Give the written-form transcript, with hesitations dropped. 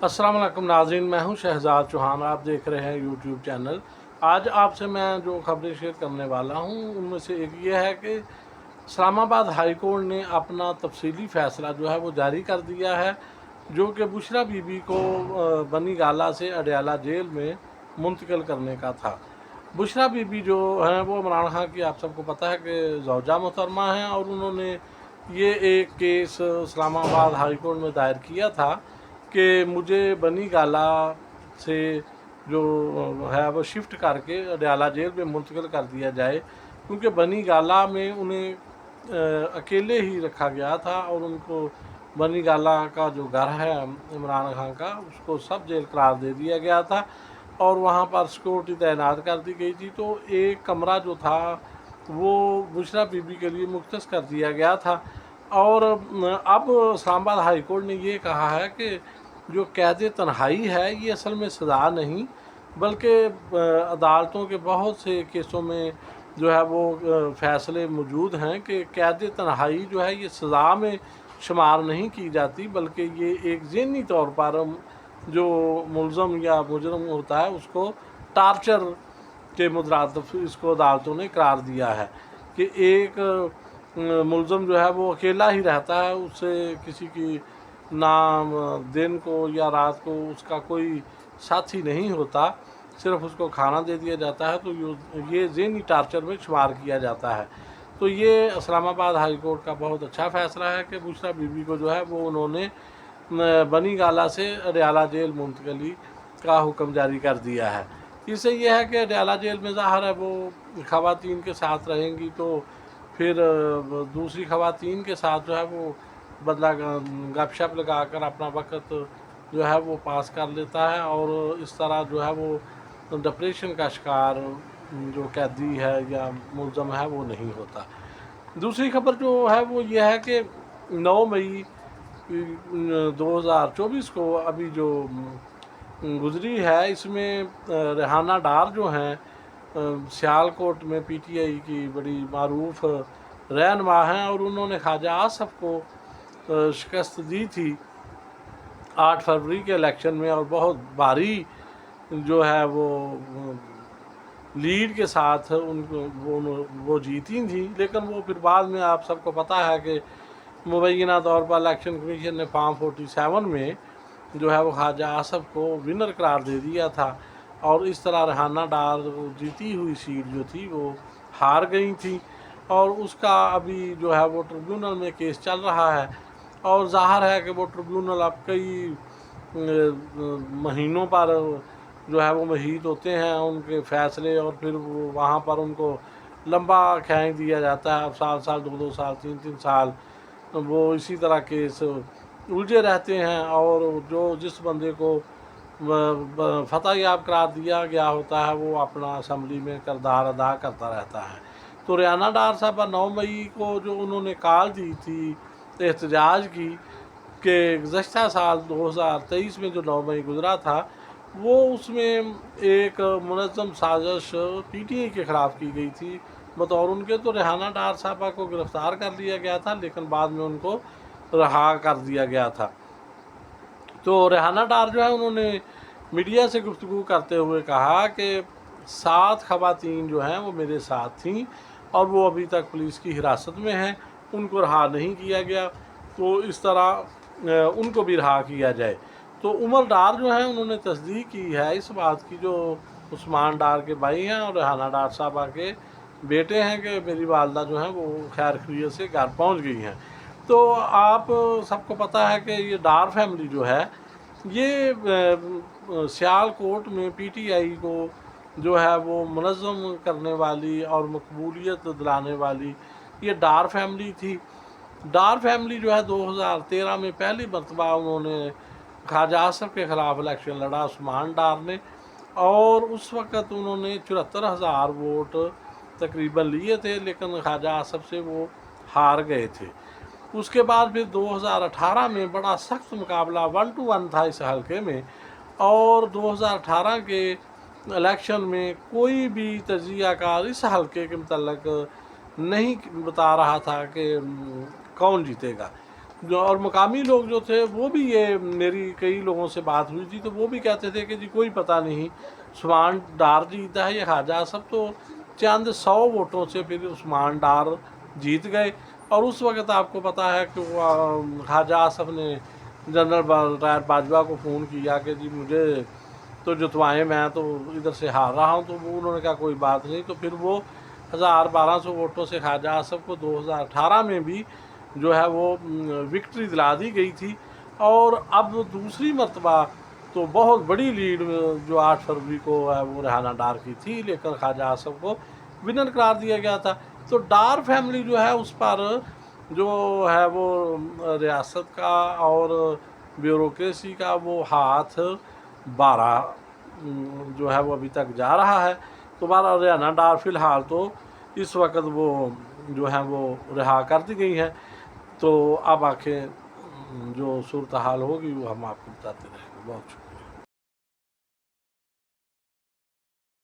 अस्सलाम वालेकुम नाज़रीन, मैं हूं शहजाद चौहान। आप देख रहे हैं यूट्यूब चैनल। आज आपसे मैं जो खबरें शेयर करने वाला हूं उनमें से एक ये है कि इस्लामाबाद हाई कोर्ट ने अपना तफसीली फ़ैसला जो है वो जारी कर दिया है, जो कि बुशरा बीबी को बनी गाला से अडयाला जेल में मुंतकिल करने का था। बुशरा बीबी जो हैं वो इमरान खान की, आप सबको पता है कि ज़ौजा मोहतरमा हैं, और उन्होंने ये एक केस इस्लामाबाद हाई कोर्ट में दायर किया था कि मुझे बनी गाला से जो है वो शिफ्ट करके अडयाला जेल में मुंतकिल कर दिया जाए, क्योंकि बनी गाला में उन्हें अकेले ही रखा गया था और उनको बनी गाला का जो घर है इमरान खान का, उसको सब जेल करार दे दिया गया था और वहाँ पर सिक्योरिटी तैनात कर दी गई थी। तो एक कमरा जो था वो बुशरा बीबी के लिए मुख्तस कर दिया गया था। और अब इस्लामाबाद हाई कोर्ट ने ये कहा है कि जो कैद तन्हाई है ये असल में सज़ा नहीं, बल्कि अदालतों के बहुत से केसों में जो है वो फ़ैसले मौजूद हैं कि कैद तन्हाई जो है ये सज़ा में शुमार नहीं की जाती, बल्कि ये एक ज़हनी तौर पर जो मुलज़म या मुजरम होता है उसको टार्चर के मुतरादिफ इसको अदालतों ने करार दिया है कि एक मुलज़म जो है वो अकेला ही रहता है, उससे किसी की ना दिन को या रात को उसका कोई साथी नहीं होता, सिर्फ उसको खाना दे दिया जाता है, तो ये ज़हनी टार्चर में शुमार किया जाता है। तो ये इस्लामाबाद हाई कोर्ट का बहुत अच्छा फ़ैसला है कि बुशरा बीबी को जो है वो उन्होंने बनी गाला से अडयाला जेल मुंतकली का हुक्म जारी कर दिया है। इससे यह है कि अडयाला जेल में ज़ाहिर है वो ख़वातीन के साथ रहेंगी, तो फिर दूसरी ख़वातीन के साथ जो है वो बदला गपशप लगा कर अपना वक्त जो है वो पास कर लेता है, और इस तरह जो है वो डिप्रेशन का शिकार जो कैदी है या मुलज़म है वो नहीं होता। दूसरी खबर जो है वो ये है कि 9 मई 2024 को अभी जो गुजरी है, इसमें रेहाना डार जो हैं सियालकोट में पीटीआई की बड़ी मारूफ रहनुमा हैं, और उन्होंने ख्वाजा आसफ को शिकस्त दी थी 8 फरवरी के इलेक्शन में, और बहुत भारी जो है वो लीड के साथ उनको वो जीती थी। लेकिन वो फिर बाद में आप सबको पता है कि मुबैना तौर पर इलेक्शन कमीशन ने फॉर्म 47 में जो है वो ख्वाजा आसफ को विनर करार दे दिया था, और इस तरह रेहाना डार जीती हुई सीट जो थी वो हार गई थी, और उसका अभी जो है वो ट्रिब्यूनल में केस चल रहा है, और ज़ाहिर है कि वो ट्रिब्यूनल अब कई महीनों पर जो है वो मुहित होते हैं उनके फ़ैसले, और फिर वो वहाँ पर उनको लंबा खींच दिया जाता है। अब साल 2 साल 3 साल वो इसी तरह केस उलझे रहते हैं, और जो जिस बंदे को फतह याब करार दिया गया होता है वो अपना असम्बली में किरदार अदा करता रहता है। तो रेहाना डार साहबा 9 मई को जो उन्होंने कॉल दी थी एहतजाज की कि गुज़श्ता साल 2023 में जो 9 मई गुज़रा था, वो उसमें एक मुनज़्ज़म साजिश पीटीआई के ख़िलाफ़ की गई थी बतौर उनके। तो रेहाना डार साहबा को गिरफ़्तार कर लिया गया था, लेकिन बाद में उनको रहा कर दिया गया था। तो रेहाना डार जो है उन्होंने मीडिया से गुफ्तगू करते हुए कहा कि 7 ख़वातीन जो हैं वो मेरे साथ थीं और वो अभी तक पुलिस की हिरासत में हैं, उनको रहा नहीं किया गया, तो इस तरह उनको भी रहा किया जाए। तो उमर डार जो हैं उन्होंने तस्दीक की है इस बात की, जो उस्मान डार के भाई हैं और रेहाना डार साहबा के बेटे हैं, कि मेरी वालदा जो हैं वो खैर खैरियत से घर पहुंच गई हैं। तो आप सबको पता है कि ये डार फैमिली जो है ये सियालकोट में पीटीआई को जो है वो मुनज़्ज़म करने वाली और मकबूलियत दिलाने वाली ये डार फैमिली थी। डार फैमिली जो है 2013 में पहली मरतबा उन्होंने ख्वाजा आसफ के ख़िलाफ़ इलेक्शन लड़ा उस्मान डार ने, और उस वक़्त उन्होंने 74,000 वोट तकरीबन लिए थे, लेकिन ख्वाजा आसफ से वो हार गए थे। उसके बाद फिर 2018 में बड़ा सख्त मुकाबला 1 to 1 था इस हलके में, और 2018 के इलेक्शन में कोई भी तजियाकार इस हलके के मतलब नहीं बता रहा था कि कौन जीतेगा। जो और मकामी लोग जो थे वो भी, ये मेरी कई लोगों से बात हुई थी तो वो भी कहते थे कि जी कोई पता नहीं, उस्मान डार जीता है या ख्वाजा आसफ। तो चंद 100 वोटों से फिर उस्मान डार जीत गए। और उस वक्त आपको पता है कि ख्वाजा आसफ ने जनरल बाजवा को फ़ोन किया कि जी मुझे तो जुतवाएँ, मैं तो इधर से हार रहा हूँ। तो वो उन्होंने कहा कोई बात नहीं। तो फिर वो 1200 वोटों से ख्वाजा आसफ को 2018 में भी जो है वो विक्ट्री दिला दी गई थी। और अब दूसरी मरतबा तो बहुत बड़ी लीड जो 8 फरवरी को है वो रेहाना डार की थी, लेकर ख्वाजा आसफ को विनर करार दिया गया था। तो डार फैमिली जो है उस पर जो है वो रियासत का और ब्यूरोक्रेसी का वो हाथ 12 जो है वो अभी तक जा रहा है। तो बारह रेहाना डार फ़िलहाल तो इस वक्त वो जो है वो रिहा कर दी गई हैं। तो अब आखिर जो सूरत हाल होगी वो हम आपको बताते रहेंगे। बहुत शुक्रिया।